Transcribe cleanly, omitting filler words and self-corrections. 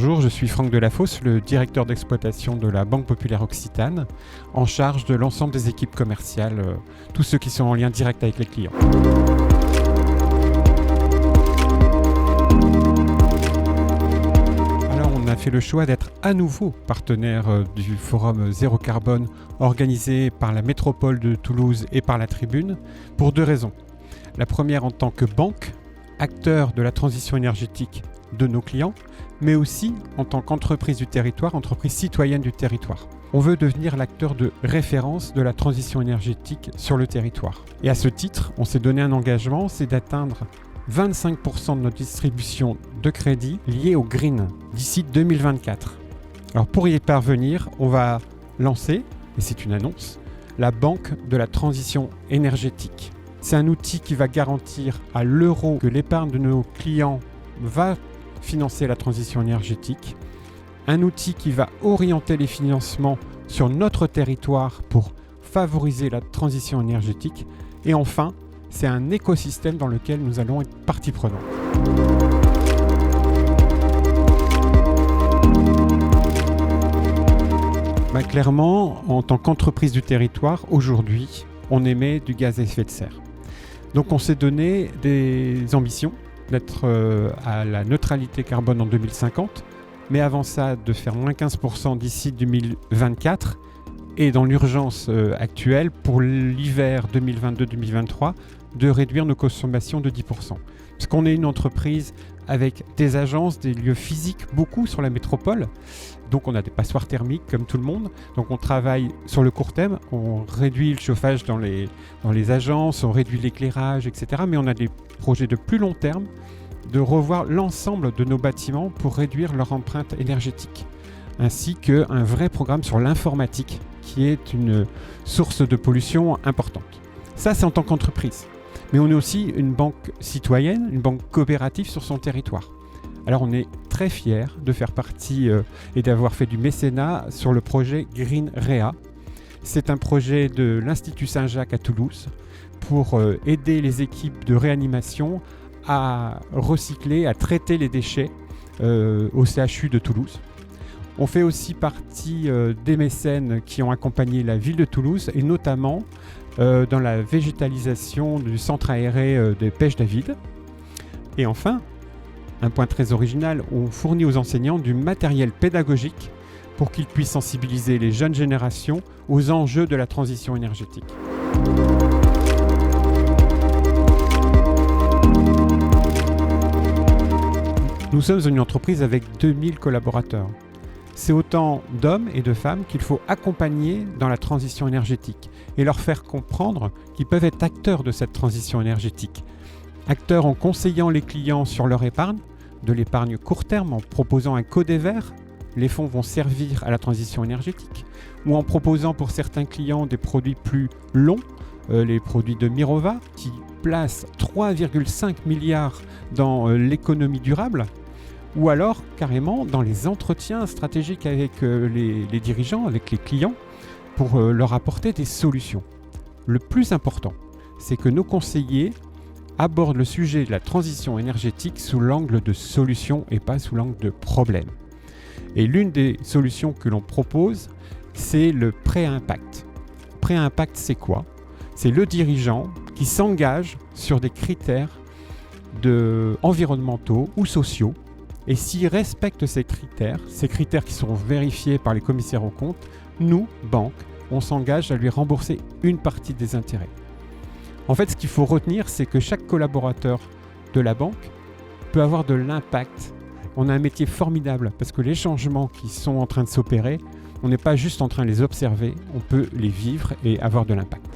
Bonjour, je suis Franck Delafosse, le directeur d'exploitation de la Banque Populaire Occitane, en charge de l'ensemble des équipes commerciales, tous ceux qui sont en lien direct avec les clients. Alors, on a fait le choix d'être à nouveau partenaire du Forum Zéro Carbone organisé par la métropole de Toulouse et par la Tribune pour deux raisons. La première, en tant que banque, acteur de la transition énergétique de nos clients, mais aussi en tant qu'entreprise du territoire, entreprise citoyenne du territoire. On veut devenir l'acteur de référence de la transition énergétique sur le territoire. Et à ce titre, on s'est donné un engagement, c'est d'atteindre 25% de notre distribution de crédit liée au green d'ici 2024. Alors pour y parvenir, on va lancer, et c'est une annonce, la Banque de la transition énergétique. C'est un outil qui va garantir à l'euro que l'épargne de nos clients va financer la transition énergétique, un outil qui va orienter les financements sur notre territoire pour favoriser la transition énergétique, et enfin, c'est un écosystème dans lequel nous allons être partie prenante. Clairement, en tant qu'entreprise du territoire, aujourd'hui, on émet du gaz à effet de serre. Donc on s'est donné des ambitions d'être à la neutralité carbone en 2050, mais avant ça, de faire moins 15% d'ici 2024, et dans l'urgence actuelle, pour l'hiver 2022-2023, de réduire nos consommations de 10%. Parce qu'on est une entreprise avec des agences, des lieux physiques, beaucoup sur la métropole, donc on a des passoires thermiques comme tout le monde, donc on travaille sur le court terme, on réduit le chauffage dans les agences, on réduit l'éclairage, etc. Mais on a des projets de plus long terme, de revoir l'ensemble de nos bâtiments pour réduire leur empreinte énergétique, ainsi qu'un vrai programme sur l'informatique, qui est une source de pollution importante. Ça, c'est en tant qu'entreprise. Mais on est aussi une banque citoyenne, une banque coopérative sur son territoire. Alors on est très fiers de faire partie et d'avoir fait du mécénat sur le projet Green Réa. C'est un projet de l'Institut Saint-Jacques à Toulouse pour aider les équipes de réanimation à recycler, à traiter les déchets au CHU de Toulouse. On fait aussi partie des mécènes qui ont accompagné la ville de Toulouse et notamment dans la végétalisation du centre aéré des Pêches David. Et enfin, un point très original, on fournit aux enseignants du matériel pédagogique pour qu'ils puissent sensibiliser les jeunes générations aux enjeux de la transition énergétique. Nous sommes une entreprise avec 2000 collaborateurs. C'est autant d'hommes et de femmes qu'il faut accompagner dans la transition énergétique et leur faire comprendre qu'ils peuvent être acteurs de cette transition énergétique. Acteurs en conseillant les clients sur leur épargne, de l'épargne court terme en proposant un codet vert, les fonds vont servir à la transition énergétique, ou en proposant pour certains clients des produits plus longs, les produits de Mirova, qui placent 3,5 milliards dans l'économie durable, ou alors carrément dans les entretiens stratégiques avec les dirigeants, avec les clients, pour leur apporter des solutions. Le plus important, c'est que nos conseillers abordent le sujet de la transition énergétique sous l'angle de solutions et pas sous l'angle de problèmes. Et l'une des solutions que l'on propose, c'est le pré-impact. Pré-impact, c'est quoi ? C'est le dirigeant qui s'engage sur des critères environnementaux ou sociaux. Et s'il respecte ces critères qui seront vérifiés par les commissaires aux comptes, nous, banque, on s'engage à lui rembourser une partie des intérêts. En fait, ce qu'il faut retenir, c'est que chaque collaborateur de la banque peut avoir de l'impact. On a un métier formidable parce que les changements qui sont en train de s'opérer, on n'est pas juste en train de les observer, on peut les vivre et avoir de l'impact.